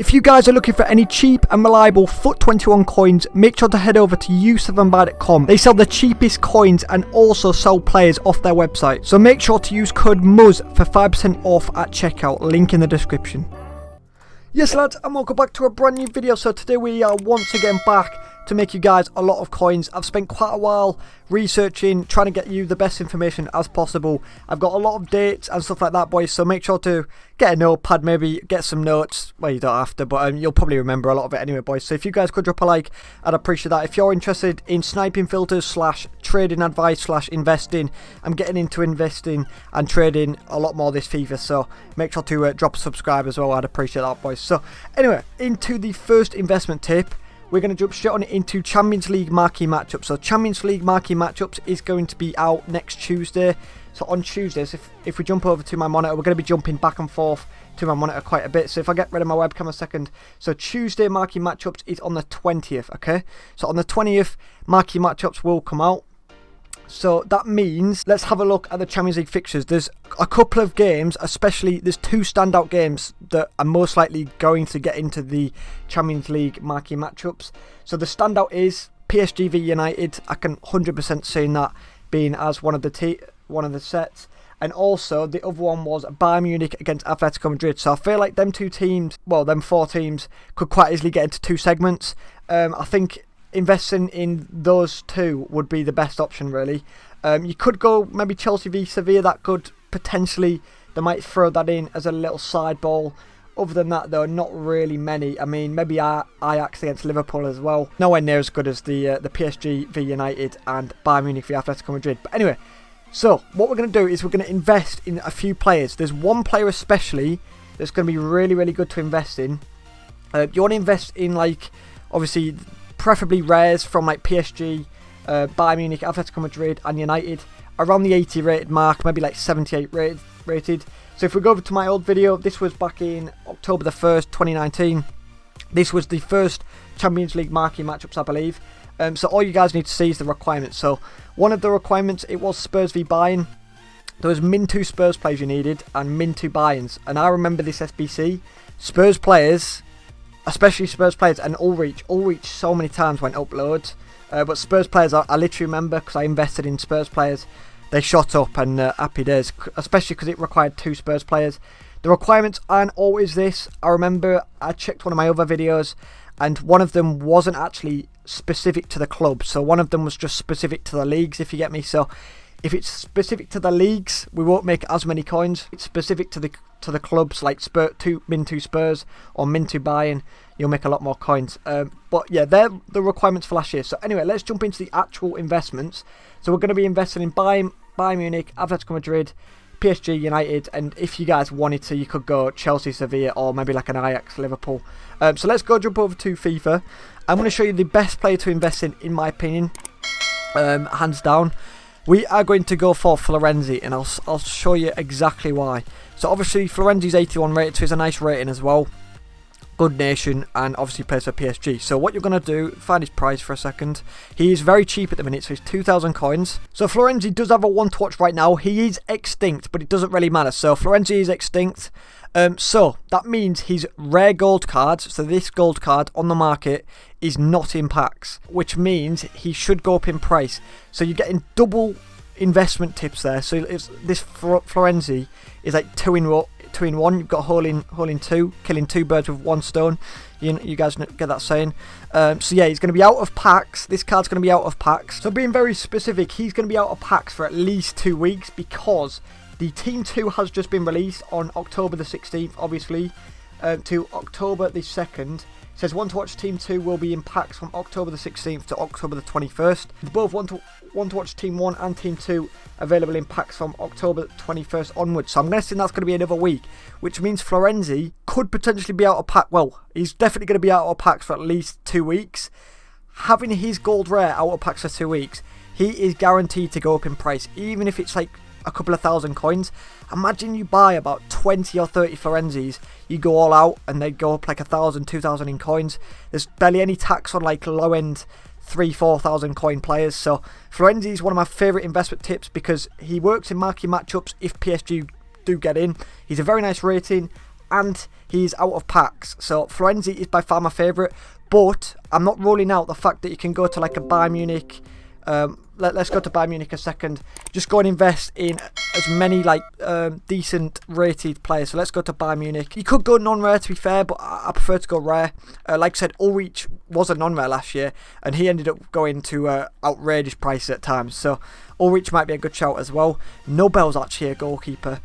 If you guys are looking for any cheap and reliable FUT21 coins, make sure to head over to u7buy.com. They sell the cheapest coins and also sell players off their website. So make sure to use code MUZ for 5% off at checkout, link in the description. Yes lads, and welcome back to a brand new video. So today we are once again back to make you guys a lot of coins. I've spent quite a while researching, trying to get you the best information as possible. I've got a lot of dates and stuff like that, boys, so make sure to get a notepad, maybe get some notes. Well, you don't have to, but you'll probably remember a lot of it anyway, boys. So if you guys could drop a like, I'd appreciate that. If you're interested in sniping filters / trading advice / investing, I'm getting into investing and trading a lot more this FIFA, so make sure to drop a subscribe as well. I'd appreciate that, boys. So anyway, into the first investment tip. We're going to jump straight on into Champions League marquee matchups. So Champions League marquee matchups is going to be out next Tuesday. So on Tuesdays, if we jump over to my monitor, we're going to be jumping back and forth to my monitor quite a bit. So if I get rid of my webcam a second. So Tuesday marquee matchups is on the 20th, okay? So on the 20th, marquee matchups will come out. So that means, let's have a look at the Champions League fixtures. There's a couple of games, especially there's two standout games that are most likely going to get into the Champions League marquee matchups. So the standout is PSG v United. I can 100% see that being as one of the sets. And also the other one was Bayern Munich against Atletico Madrid. So I feel like them two teams, well, them four teams could quite easily get into two segments. I think investing in those two would be the best option, really. You could go maybe Chelsea v Sevilla. That could potentially, they might throw that in as a little side ball. Other than that, though, not really many. I mean, maybe Ajax against Liverpool as well. Nowhere near as good as the PSG v United and Bayern Munich v Atletico Madrid. But anyway, so what we're going to do is we're going to invest in a few players. There's one player especially that's going to be really, really good to invest in. You want to invest in, like, obviously, preferably rares from like PSG, Bayern Munich, Atletico Madrid and United, around the 80 rated mark, maybe like 78 rated. So if we go over to my old video, this was back in October the 1st, 2019. This was the first Champions League marquee matchups, I believe. So all you guys need to see is the requirements. So one of the requirements, it was Spurs v Bayern. There was min 2 Spurs players you needed and min 2 Bayerns. And I remember this SBC, Spurs players, especially Spurs players, and Ulreich so many times went up loads. But Spurs players, I literally remember, because I invested in Spurs players, they shot up, and happy days, especially because it required 2 Spurs players. The requirements aren't always this. I remember I checked one of my other videos, and one of them wasn't actually specific to the club. So one of them was just specific to the leagues, if you get me. So if it's specific to the leagues, we won't make as many coins. It's specific to the clubs, like min 2 Spurs or min 2 Bayern, you'll make a lot more coins. But yeah, they're the requirements for last year. So anyway, let's jump into the actual investments. So we're going to be investing in Bayern Munich, Atletico Madrid, PSG, United, and if you guys wanted to, you could go Chelsea, Sevilla, or maybe like an Ajax, Liverpool. So let's go jump over to FIFA. I'm going to show you the best player to invest in my opinion, hands down. We are going to go for Florenzi, and I'll show you exactly why. So obviously Florenzi's 81 rated, so he's a nice rating as well. Good nation, and obviously plays for PSG. So what you're going to do, find his price for a second. He is very cheap at the minute, so he's 2,000 coins. So Florenzi does have a 1 to watch right now. He is extinct, but it doesn't really matter. So Florenzi is extinct. So that means his rare gold cards, so this gold card on the market is not in packs, which means he should go up in price. So you're getting double investment tips there. So it's, this Florenzi is like 2 in 1. You've got hole in 2, killing 2 birds with 1 stone. You guys get that saying. So yeah, he's going to be out of packs. This card's going to be out of packs. So being very specific, he's going to be out of packs for at least 2 weeks, because the Team 2 has just been released on October the 16th, obviously, to October the 2nd. It says 1 to watch Team 2 will be in packs from October the 16th to October the 21st. Both 1 to watch Team 1 and Team 2 available in packs from October 21st onwards. So I'm guessing that's going to be another week, which means Florenzi could potentially be out of pack. Well, he's definitely going to be out of packs for at least 2 weeks. Having his gold rare out of packs for 2 weeks, he is guaranteed to go up in price, even if it's like a couple of thousand coins. Imagine you buy about 20 or 30 Florenzis, you go all out and they go up like 1,000, 2,000 in coins. There's barely any tax on like low end 3,000-4,000 coin players. So Florenzi is one of my favourite investment tips because he works in marquee matchups if PSG do get in. He's a very nice rating, and he's out of packs. So Florenzi is by far my favourite, but I'm not ruling out the fact that you can go to like a Bayern Munich. Let's go to Bayern Munich a second. Just go and invest in as many like decent rated players. So let's go to Bayern Munich. You could go non-rare, to be fair, but I prefer to go rare. Like I said, Ulrich was a non-rare last year, and he ended up going to outrageous prices at times. So Ulrich might be a good shout as well. Nobel's actually a goalkeeper.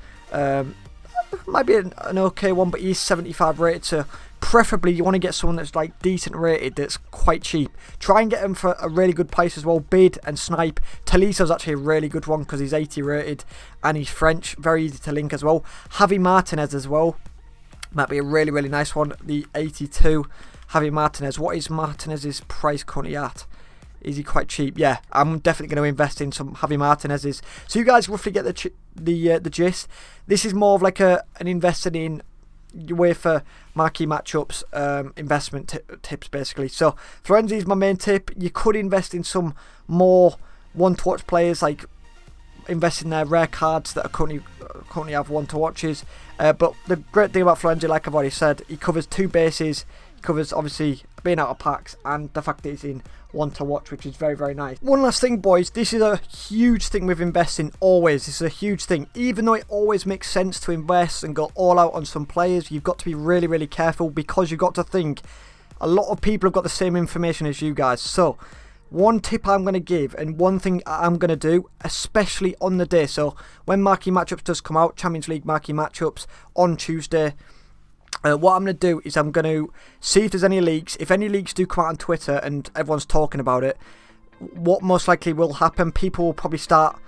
Might be an okay one, but he's 75 rated, so preferably you want to get someone that's like decent rated, that's quite cheap. Try and get him for a really good price as well. Bid and Snipe. Talisso's actually a really good one because he's 80 rated and he's French, very easy to link as well. Javi Martinez as well, might be a really, really nice one. The 82 Javi Martinez. What is Martinez's price currently at? Is he quite cheap? Yeah, I'm definitely going to invest in some Javi Martinez's. So you guys roughly get the gist. This is more of like an invested in UEFA marquee matchups investment tips basically. So Florenzi is my main tip. You could invest in some more one-to-watch players, like invest in their rare cards that are currently have one-to-watches. But the great thing about Florenzi, like I've already said, he covers two bases. He covers obviously being out of packs and the fact that he's in one-to-watch, which is very, very nice. One last thing, boys, this is a huge thing with investing. Always, this is a huge thing. Even though it always makes sense to invest and go all out on some players, you've got to be really, really careful, because you've got to think a lot of people have got the same information as you guys. So one tip I'm going to give, and one thing I'm going to do, especially on the day, so when marquee matchups does come out, Champions League marquee matchups on Tuesday, what I'm going to do is I'm going to see if there's any leaks. If any leaks do come out on Twitter and everyone's talking about it, what most likely will happen, people will probably start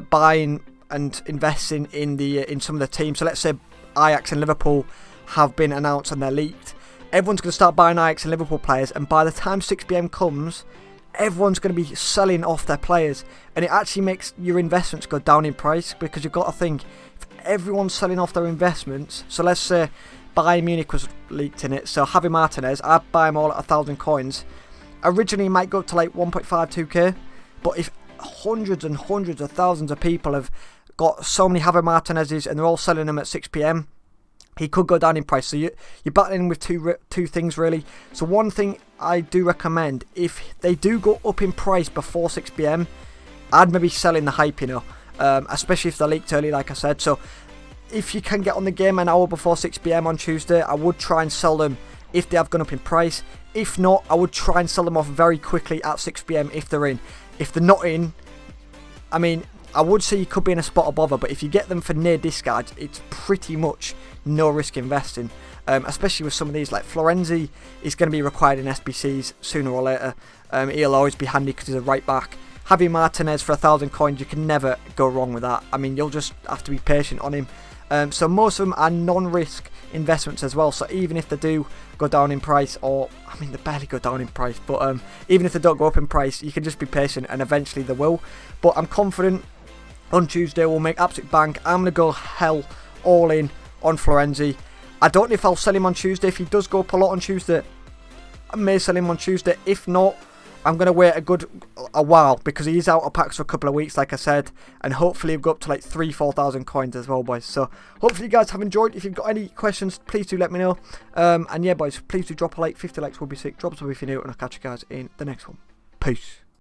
buying and investing in some of the teams. So let's say Ajax and Liverpool have been announced and they're leaked. Everyone's going to start buying Ajax and Liverpool players, and by the time 6 PM comes, everyone's going to be selling off their players, and it actually makes your investments go down in price, because you've got to think, if everyone's selling off their investments, so let's say Bayern Munich was leaked in it, so Javi Martinez, I'd buy them all at 1,000 coins. Originally it might go up to like 1.52k, but if hundreds and hundreds of thousands of people have got so many Javi Martinez's and they're all selling them at 6 PM, he could go down in price. So you're battling with two things really. So one thing I do recommend, if they do go up in price before 6 PM, I'd maybe sell in the hype, you know, especially if they're leaked early, like I said. So if you can get on the game an hour before 6 PM on Tuesday, I would try and sell them if they have gone up in price. If not, I would try and sell them off very quickly at 6 PM if they're in. If they're not in, I mean, I would say you could be in a spot of bother, but if you get them for near discards, it's pretty much no risk investing. Especially with some of these, like Florenzi is going to be required in SBCs sooner or later. He'll always be handy because he's a right back. Javi Martinez for 1,000 coins, you can never go wrong with that. I mean, you'll just have to be patient on him. So most of them are non-risk investments as well. So even if they do go down in price, or I mean they barely go down in price, but even if they don't go up in price, you can just be patient and eventually they will. But I'm confident on Tuesday we'll make absolute bank. I'm going to go hell all in on Florenzi. I don't know if I'll sell him on Tuesday. If he does go up a lot on Tuesday, I may sell him on Tuesday. If not, I'm going to wait a while, because he is out of packs for a couple of weeks, like I said, and hopefully he'll go up to like 3,000-4,000 coins as well, boys. So hopefully you guys have enjoyed. If you've got any questions, please do let me know. And yeah, boys, please do drop a like. 50 likes will be sick. Drop a sub if you're new, and I'll catch you guys in the next one. Peace.